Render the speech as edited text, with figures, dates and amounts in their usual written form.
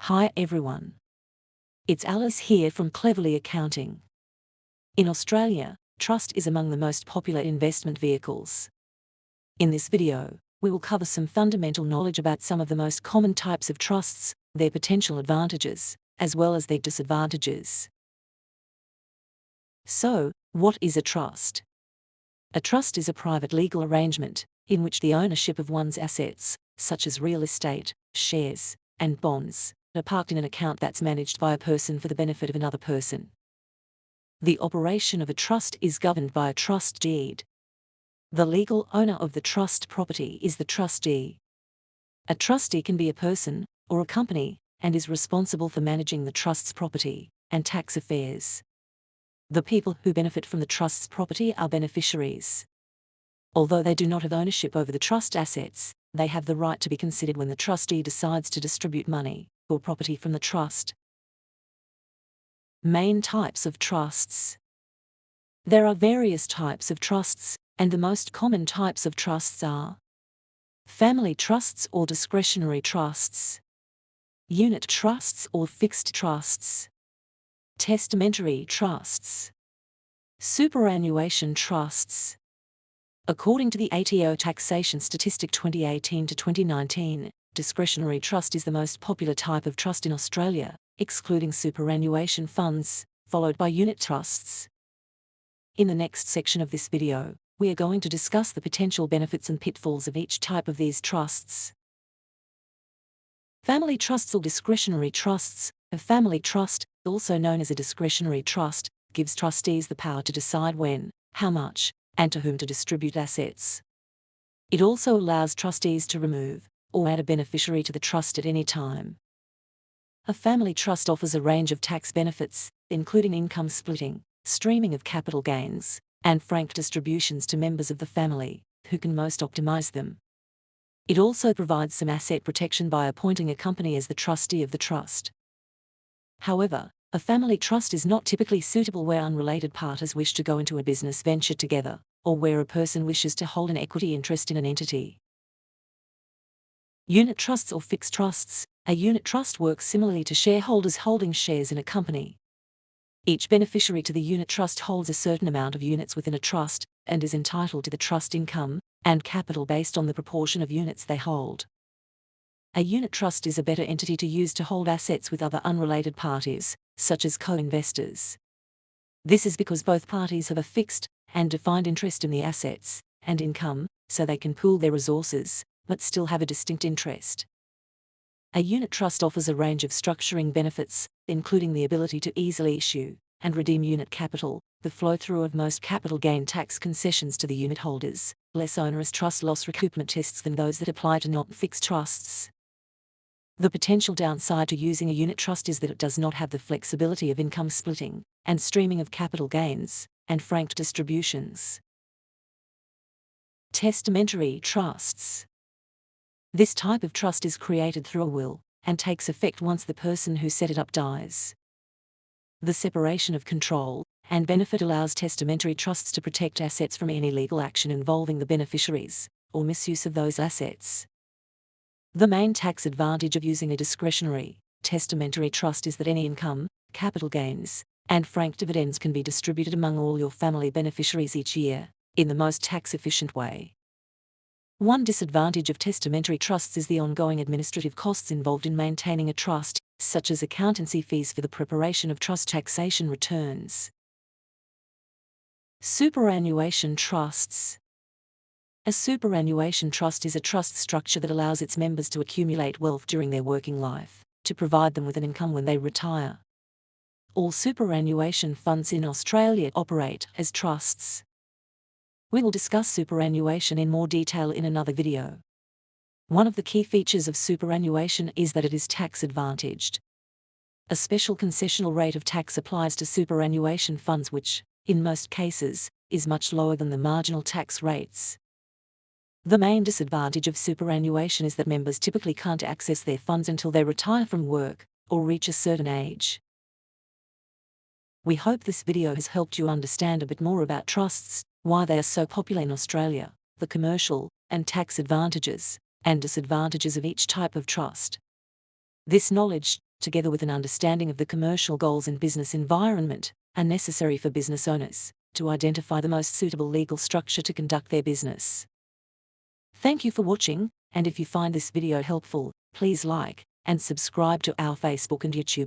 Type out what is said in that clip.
Hi everyone. It's Alice here from Cleverly Accounting. In Australia, trust is among the most popular investment vehicles. In this video, we will cover some fundamental knowledge about some of the most common types of trusts, their potential advantages, as well as their disadvantages. So, what is a trust? A trust is a private legal arrangement in which the ownership of one's assets, such as real estate, shares, and bonds, are parked in an account that's managed by a person for the benefit of another person. The operation of a trust is governed by a trust deed. The legal owner of the trust property is the trustee. A trustee can be a person or a company and is responsible for managing the trust's property and tax affairs. The people who benefit from the trust's property are beneficiaries. Although they do not have ownership over the trust assets, they have the right to be considered when the trustee decides to distribute money or property from the trust. Main types of trusts. There are various types of trusts, and the most common types of trusts are family trusts or discretionary trusts, unit trusts or fixed trusts, testamentary trusts, superannuation trusts. According to the ATO Taxation Statistic 2018 to 2019, discretionary trust is the most popular type of trust in Australia, excluding superannuation funds, followed by unit trusts. In the next section of this video, we are going to discuss the potential benefits and pitfalls of each type of these trusts. Family trusts or discretionary trusts. A family trust, also known as a discretionary trust, gives trustees the power to decide when, how much, and to whom to distribute assets. It also allows trustees to remove or add a beneficiary to the trust at any time. A family trust offers a range of tax benefits, including income splitting, streaming of capital gains, and franked distributions to members of the family, who can most optimize them. It also provides some asset protection by appointing a company as the trustee of the trust. However, a family trust is not typically suitable where unrelated parties wish to go into a business venture together, or where a person wishes to hold an equity interest in an entity. Unit trusts or fixed trusts. A unit trust works similarly to shareholders holding shares in a company. Each beneficiary to the unit trust holds a certain amount of units within a trust and is entitled to the trust income and capital based on the proportion of units they hold. A unit trust is a better entity to use to hold assets with other unrelated parties, such as co-investors. This is because both parties have a fixed and defined interest in the assets and income, so they can pool their resources, but still have a distinct interest. A unit trust offers a range of structuring benefits, including the ability to easily issue and redeem unit capital, the flow-through of most capital gain tax concessions to the unit holders, less onerous trust loss recoupment tests than those that apply to non-fixed trusts. The potential downside to using a unit trust is that it does not have the flexibility of income splitting and streaming of capital gains and franked distributions. Testamentary trusts. This type of trust is created through a will and takes effect once the person who set it up dies. The separation of control and benefit allows testamentary trusts to protect assets from any legal action involving the beneficiaries or misuse of those assets. The main tax advantage of using a discretionary, testamentary trust is that any income, capital gains, and franked dividends can be distributed among all your family beneficiaries each year, in the most tax-efficient way. One disadvantage of testamentary trusts is the ongoing administrative costs involved in maintaining a trust, such as accountancy fees for the preparation of trust taxation returns. Superannuation trusts. A superannuation trust is a trust structure that allows its members to accumulate wealth during their working life, to provide them with an income when they retire. All superannuation funds in Australia operate as trusts. We will discuss superannuation in more detail in another video. One of the key features of superannuation is that it is tax advantaged. A special concessional rate of tax applies to superannuation funds which, in most cases, is much lower than the marginal tax rates. The main disadvantage of superannuation is that members typically can't access their funds until they retire from work or reach a certain age. We hope this video has helped you understand a bit more about trusts, why they are so popular in Australia, the commercial and tax advantages and disadvantages of each type of trust. This knowledge together with an understanding of the commercial goals and business environment, are necessary for business owners to identify the most suitable legal structure to conduct their business. Thank you for watching, and if you find this video helpful, please like and subscribe to our Facebook and YouTube